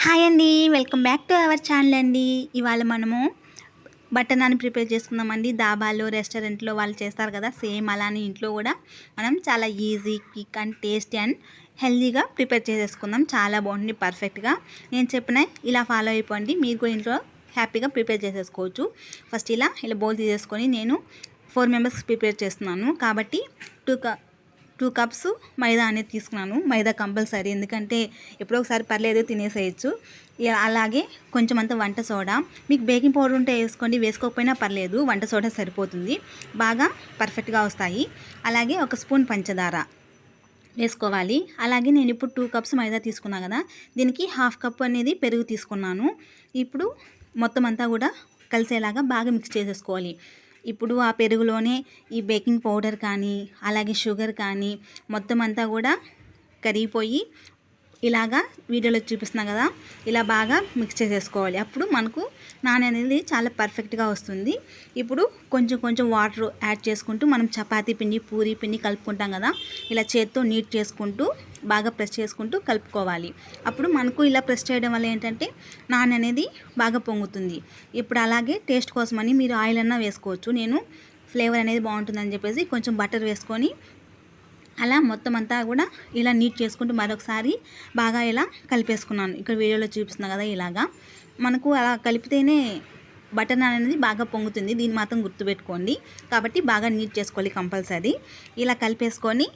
Hi అండి, welcome back to our channel అండి. ఇవాళ మనము బటర్ నాన్ ప్రిపేర్ చేసుకుందామండి. దాబాలో రెస్టారెంట్లో వాళ్ళు చేస్తారు కదా, సేమ్ అలానే ఇంట్లో కూడా మనం చాలా easy, quick and tasty and హెల్తీగా ప్రిపేర్ చేసేసుకుందాం. చాలా బాగుంది, పర్ఫెక్ట్గా నేను చెప్పిన ఇలా ఫాలో అయిపోండి. మీరు కూడా ఇంట్లో హ్యాపీగా ప్రిపేర్ చేసేసుకోవచ్చు. ఫస్ట్ ఇలా బౌల్ తీసేసుకొని నేను 4 మెంబర్స్ ప్రిపేర్ చేస్తున్నాను కాబట్టి 2 కప్స్ మైదా అనేది తీసుకున్నాను. మైదా కంపల్సరీ, ఎందుకంటే ఎప్పుడో ఒకసారి పర్లేదు తినేసేయచ్చు. అలాగే కొంచెం అంత వంట సోడా, మీకు బేకింగ్ పౌడర్ ఉంటే వేసుకోండి, వేసుకోకపోయినా పర్లేదు, వంట సోడా సరిపోతుంది, బాగా పర్ఫెక్ట్గా వస్తాయి. అలాగే 1 స్పూన్ పంచదార వేసుకోవాలి. అలాగే నేను ఇప్పుడు 2 కప్స్ మైదా తీసుకున్నాను కదా, దీనికి 1/2 కప్ అనేది పెరుగు తీసుకున్నాను. ఇప్పుడు మొత్తం అంతా కూడా కలిసేలాగా బాగా మిక్స్ చేసేసుకోవాలి. ఇప్పుడు ఆ పెరుగులోనే ఈ బేకింగ్ పౌడర్ కానీ అలాగే షుగర్ కానీ మొత్తం అంతా కూడా కరిగిపోయి ఇలాగా వీడియోలో చూపిస్తున్నా కదా, ఇలా బాగా మిక్స్ చేసేసుకోవాలి. అప్పుడు మనకు నాన్ అనేది చాలా పర్ఫెక్ట్గా వస్తుంది. ఇప్పుడు కొంచెం కొంచెం వాటర్ యాడ్ చేసుకుంటూ మనం చపాతీ పిండి, పూరీ పిండి కలుపుకుంటాం కదా, ఇలా చేత్తో నీట్ చేసుకుంటూ బాగా ప్రెస్ చేసుకుంటూ కలుపుకోవాలి. అప్పుడు మనకు ఇలా ప్రెస్ చేయడం వల్ల ఏంటంటే నాన్ అనేది బాగా పొంగుతుంది. ఇప్పుడు అలాగే టేస్ట్ కోసమని మీరు ఆయిల్ అన్నా వేసుకోవచ్చు. నేను ఫ్లేవర్ అనేది బాగుంటుందని చెప్పేసి కొంచెం బటర్ వేసుకొని అలా మొత్తం అంతా కూడా ఇలా నీట్ చేసుకుంటూ మరొకసారి బాగా ఇలా కలిపేసుకున్నాను. ఇక్కడ వీడియోలో చూపిస్తున్నా కదా, ఇలాగా మనకు అలా కలిపితేనే బటర్ నాన్ అనేది బాగా పొంగుతుంది. దీన్ని మాత్రం గుర్తుపెట్టుకోండి. కాబట్టి బాగా నీట్ చేసుకోవాలి కంపల్సరీ. ఇలా కలిపేసుకొని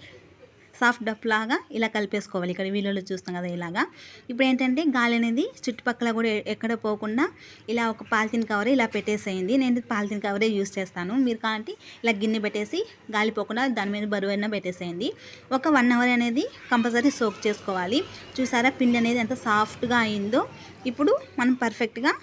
సాఫ్ట్ డఫ్ లాగా ఇలా కలిపేసుకోవాలి. ఇక్కడ వీడియోలో చూస్తాం కదా, ఇలాగా. ఇప్పుడు ఏంటంటే గాలి అనేది చుట్టుపక్కల కూడా ఎక్కడ పోకుండా ఇలా ఒక పాలిథిన్ కవర్ ఇలా పెట్టేసేయండి. నేను పాలిథిన్ కవరే యూస్ చేస్తాను. మీరు కాబట్టి ఇలా గిన్నె పెట్టేసి గాలి పోకుండా దాని మీద బరువైనా పెట్టేసేయండి. ఒక 1 అవర్ అనేది కంపల్సరీ సోక్ చేసుకోవాలి. చూసారా పిండి అనేది ఎంత సాఫ్ట్గా అయిందో. ఇప్పుడు మనం పర్ఫెక్ట్గా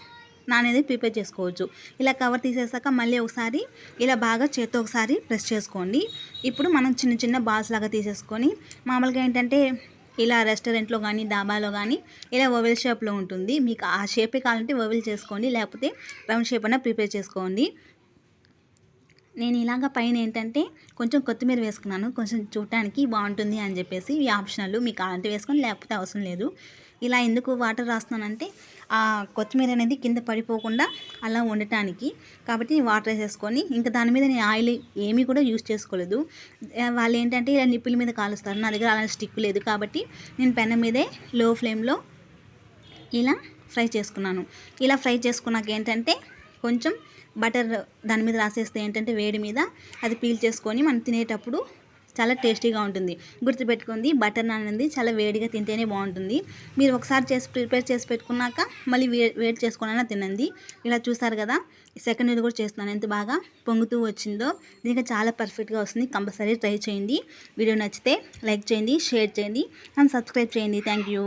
నాన్ అనేది ప్రిపేర్ చేసుకోవచ్చు. ఇలా కవర్ తీసేసాక మళ్ళీ ఒకసారి ఇలా బాగా చేత్తో ఒకసారి ప్రెస్ చేసుకోండి. ఇప్పుడు మనం చిన్న చిన్న బాల్స్ లాగా తీసేసుకొని, మామూలుగా ఏంటంటే ఇలా రెస్టారెంట్లో కానీ డాబాలో కానీ ఇలా ఓవెల్ షేప్లో ఉంటుంది. మీకు ఆ షేపే కావాలంటే ఓవెల్ చేసుకోండి, లేకపోతే రౌండ్ షేప్ అయినా ప్రిపేర్ చేసుకోండి. నేను ఇలాగ పైన ఏంటంటే కొంచెం కొత్తిమీర వేసుకున్నాను, కొంచెం చూడటానికి బాగుంటుంది అని చెప్పేసి. ఈ ఆప్షనల్, మీకు కావాలంటే వేసుకొని, లేకపోతే అవసరం లేదు. ఇలా ఎందుకు వాటర్ రాస్తున్నానంటే ఆ కొత్తిమీర అనేది కింద పడిపోకుండా అలా ఉండటానికి. కాబట్టి వాటర్ వేసేసుకొని, ఇంకా దాని మీద నేను ఆయిల్ ఏమీ కూడా యూస్ చేసుకోలేదు. వాళ్ళు ఏంటంటే ఇలా నిప్పుల మీద కాలుస్తారు, నా దగ్గర అలాంటి స్టిక్ లేదు కాబట్టి నేను పెనం మీదే లో ఫ్లేమ్లో ఇలా ఫ్రై చేసుకున్నాను. ఇలా ఫ్రై చేసుకున్నాక ఏంటంటే కొంచెం బటర్ దాని మీద రాసేస్తే ఏంటంటే వేడి మీద అది పీల్ చేసుకొని మనం తినేటప్పుడు చాలా టేస్టీగా ఉంటుంది. గుర్తుపెట్టుకుంది, బటర్ నాన్ అనేది చాలా వేడిగా తింటేనే బాగుంటుంది. మీరు ఒకసారి ప్రిపేర్ చేసి పెట్టుకున్నాక మళ్ళీ వేడి చేసుకున్నా తినండి. ఇలా చూసారు కదా, సెకండ్ ఇది కూడా చేస్తున్నాను, ఎంత బాగా పొంగుతూ వచ్చిందో. దీనికి చాలా పర్ఫెక్ట్గా వస్తుంది. కంపల్సరీ ట్రై చేయండి. వీడియో నచ్చితే లైక్ చేయండి, షేర్ చేయండి అండ్ సబ్స్క్రైబ్ చేయండి. Thank you.